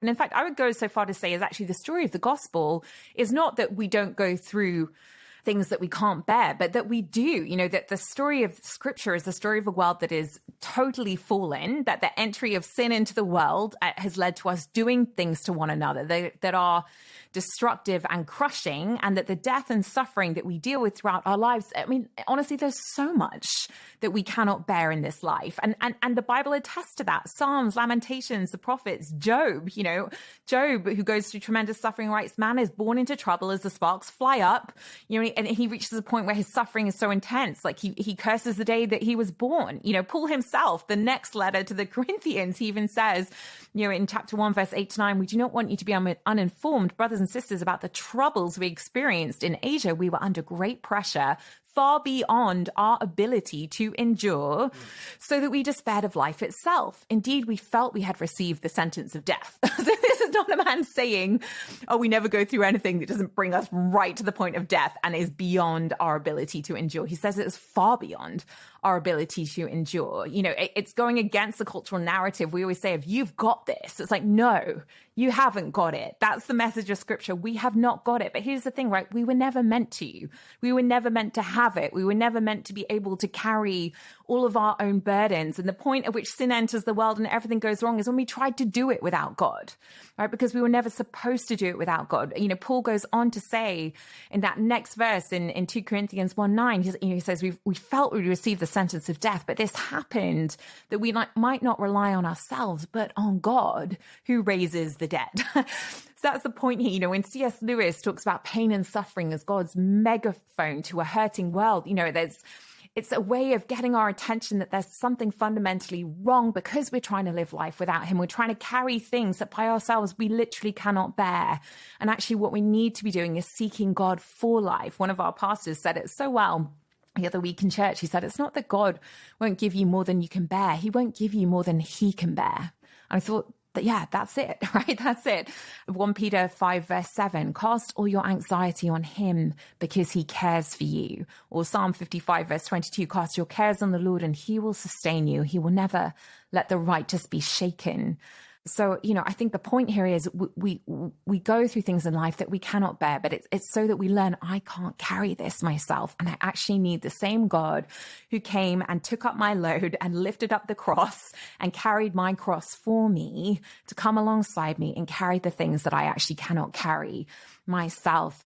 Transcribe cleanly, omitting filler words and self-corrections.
And in fact, I would go so far to say is actually the story of the gospel is not that we don't go through things that we can't bear, but that we do, that the story of scripture is the story of a world that is totally fallen, that the entry of sin into the world has led to us doing things to one another that are destructive and crushing, and that the death and suffering that we deal with throughout our lives, I mean, honestly, there's so much that we cannot bear in this life. And the Bible attests to that. Psalms, Lamentations, the prophets, Job, Job, who goes through tremendous suffering, writes, man is born into trouble as the sparks fly up, and he reaches a point where his suffering is so intense, like he curses the day that he was born. Paul himself, the next letter to the Corinthians, he even says, in chapter 1, verse 8-9, we do not want you to be uninformed, brothers and sisters, about the troubles we experienced in Asia. We were under great pressure, far beyond our ability to endure, so that we despaired of life itself. Indeed, we felt we had received the sentence of death. So this is not a man saying, oh, we never go through anything that doesn't bring us right to the point of death and is beyond our ability to endure. He says it is far beyond our ability to endure. It's going against the cultural narrative. We always say, if you've got this, it's like, no, you haven't got it. That's the message of scripture. We have not got it. But here's the thing, right? We were never meant to. We were never meant to have it. We were never meant to be able to carry all of our own burdens. And the point at which sin enters the world and everything goes wrong is when we tried to do it without God, right? Because we were never supposed to do it without God. Paul goes on to say in that next verse in 2 Corinthians 1:9, he says, we felt we received the sentence of death, but this happened that we might not rely on ourselves, but on God who raises the dead. So that's the point here. When C.S. Lewis talks about pain and suffering as God's megaphone to a hurting world, it's a way of getting our attention that there's something fundamentally wrong because we're trying to live life without him. We're trying to carry things that by ourselves we literally cannot bear. And actually what we need to be doing is seeking God for life. One of our pastors said it so well the other week in church. He said, it's not that God won't give you more than you can bear. He won't give you more than he can bear. And I thought, yeah, that's it, right? That's it. 1 Peter 5 verse 7, cast all your anxiety on him because he cares for you. Or Psalm 55 verse 22, cast your cares on the Lord and he will sustain you. He will never let the righteous be shaken. So, I think the point here is we go through things in life that we cannot bear, but it's so that we learn, I can't carry this myself. And I actually need the same God who came and took up my load and lifted up the cross and carried my cross for me to come alongside me and carry the things that I actually cannot carry myself.